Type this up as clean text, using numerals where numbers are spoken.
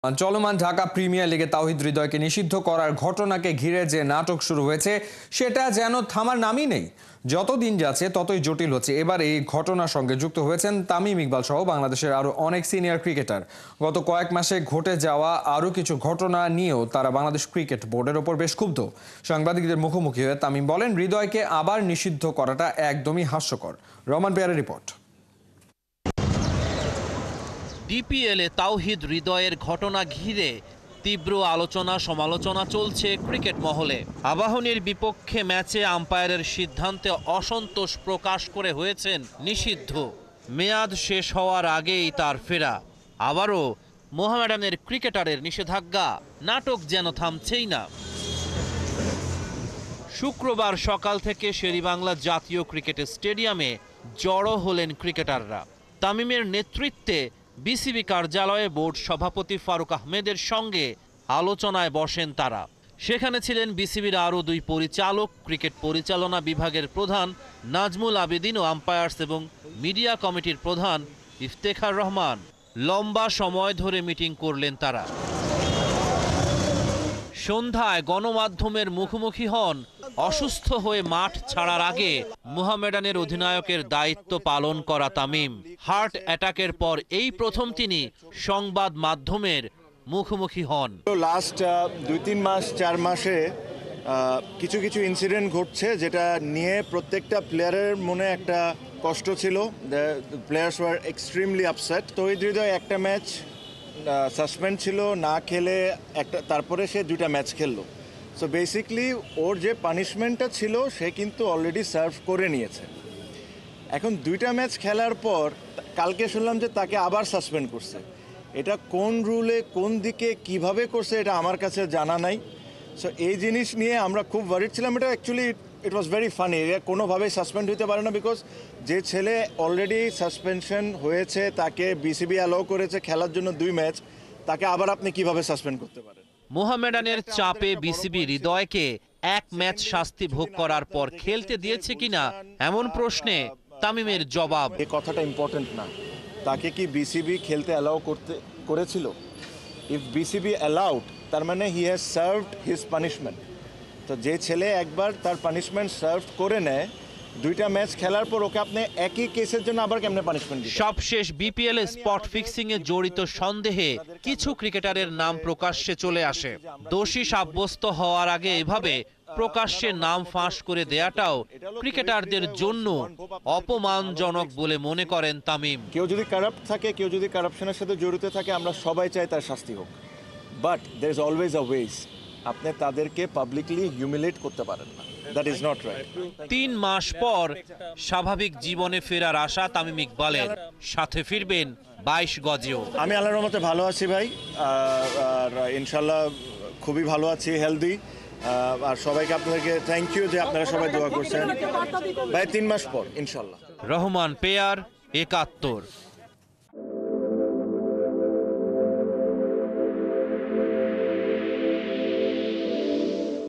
চলমান ঢাকা প্রিমিয়ার লিগে তাওহিদ হৃদয়কে নিষিদ্ধ করার ঘটনাকে ঘিরে যে নাটক শুরু হয়েছে সেটা যেন থামার নামই নেই। যত দিন যাচ্ছে ততই জটিল হচ্ছে। এবার এই ঘটনার সঙ্গে যুক্ত হয়েছেন তামিম ইকবাল সহ বাংলাদেশের আরো অনেক সিনিয়র ক্রিকেটার। গত কয়েক মাসে ঘটে যাওয়া আরো কিছু ঘটনা নিয়েও তারা বাংলাদেশ ক্রিকেট বোর্ডের ওপর বেশ ক্ষুব্ধ। সাংবাদিকদের মুখোমুখি হয়ে তামিম বলেন, হৃদয়কে আবার নিষিদ্ধ করাটা একদমই হাস্যকর। রহমান পেয়ারের রিপোর্ট। ডিপিএলে তাওহিদ হৃদয়ের ঘটনা ঘিরে তীব্র আলোচনা সমালোচনা চলছে ক্রিকেট মহলে। আবাহনীর বিপক্ষে ম্যাচে আম্পায়ারের সিদ্ধান্তে অসন্তোষ প্রকাশ করে হয়েছেন নিষিদ্ধ। মেয়াদ শেষ হওয়ার আগেই তার ফেরা। আবারও মোহামেডানের ক্রিকেটারের নিষেধাজ্ঞা। নাটক যেন থামছেই না। শুক্রবার সকাল থেকে শেরেবাংলা জাতীয় ক্রিকেট স্টেডিয়ামে জড়ো হলেন ক্রিকেটাররা। তামিমের নেতৃত্বে বিসিবি কার্যালয়ে বোর্ড সভাপতি ফারুক আহমেদের সঙ্গে আলোচনায় বসেন তারা। সেখানে ছিলেন বিসিবির আরও দুই পরিচালক, ক্রিকেট পরিচালনা বিভাগের প্রধান নাজমুল আবেদিন ও আম্পায়ার্স এবং মিডিয়া কমিটির প্রধান ইফতেখার রহমান। লম্বা সময় ধরে মিটিং করলেন তারা। সন্ধ্যায় গণমাধ্যমের মুখোমুখি হন অসুস্থ হয়ে মাঠ ছাড়ার আগে মোহামেডানের অধিনায়কের দায়িত্ব পালন করা তামিম। হার্ট অ্যাটাকের পর এই প্রথম তিনি সংবাদ মাধ্যমের মুখোমুখি হন। লাস্ট 2-3 মাস 4 মাসে কিছু কিছু ইনসিডেন্ট ঘটছে, যেটা নিয়ে প্রত্যেকটা প্লেয়ারের মনে একটা কষ্ট ছিল। Players were extremely upset. Towhid Hridoy একটা ম্যাচ সাসপেন্ড ছিল, না খেলে তারপরে সে 2টা ম্যাচ খেললো। সো বেসিকলি ওর যে পানিশমেন্টটা ছিল সে কিন্তু অলরেডি সার্ভ করে নিয়েছে। এখন 2টা ম্যাচ খেলার পর কালকে শুনলাম যে তাকে আবার সাসপেন্ড করছে। এটা কোন রুলে, কোন দিকে, কিভাবে করছে এটা আমার কাছে জানা নাই। সো এই জিনিস নিয়ে আমরা খুব ওয়ারিড ছিলাম। এটা actually it was very funny. কোনোভাবেই সাসপেন্ড হতে পারে না, বিকজ যে ছেলে অলরেডি সাসপেনশন হয়েছে, তাকে বিসিবি অ্যালাউ করেছে খেলার জন্য 2 ম্যাচ, তাকে আবার আপনি কিভাবে সাসপেন্ড করতে পারেন? মোহামেডানের চাপে বিসিবি হৃদয়কে 1 ম্যাচ শাস্তি ভোগ করার পর খেলতে দিয়েছে কিনা এমন প্রশ্নে তামিমের জবাব। এই কথাটা ইম্পর্টেন্ট না। তাকে কি বিসিবি খেলতে অ্যালাউ করেছিল? ইফ বিসিবি অ্যালাউড, তার মানে he has served his punishment. তো যে ছেলে একবার তার পানিশমেন্ট সার্ভ করে নেয়, 2টা ম্যাচ খেলার পর ওকে আপনি একই কেসের জন্য আবার কেমনে পানিশমেন্ট দিবেন? সবশেষ বিপিএল স্পট ফিক্সিং এ জড়িত সন্দেহে কিছু ক্রিকেটারের নাম প্রকাশ্যে চলে আসে। দোষী সাব্যস্ত হওয়ার আগে এভাবে প্রকাশ্যে নাম ফাঁস করে দেয়াটাও ক্রিকেটারদের জন্য অপমানজনক বলে মনে করেন তামিম। কেউ যদি কারাপ্ট থাকে, কেউ যদি কারাপশনের সাথে জড়িত থাকে, আমরা সবাই চাই তার শাস্তি হোক, but there is always a ways. আপনি তাদেরকে পাবলিকলি হিউমিলেট করতে পারেন না। That is not right. 3 মাস পর স্বাভাবিক জীবনে ফেরার আশা তামিম ইকবালের। সাথে ফিরবেন 22 গজেও। আমি আল্লাহর রহমতে ভালো আছি ভাই, আর ইনশাল্লাহ খুবই ভালো আছি, হেলদি। আর সবাইকে আপনাদেরকে থ্যাংক ইউ যে আপনারা সবাই দোয়া করছেন ভাই। 3 মাস পর ইনশাল্লাহ। রহমান পেয়ার, 71।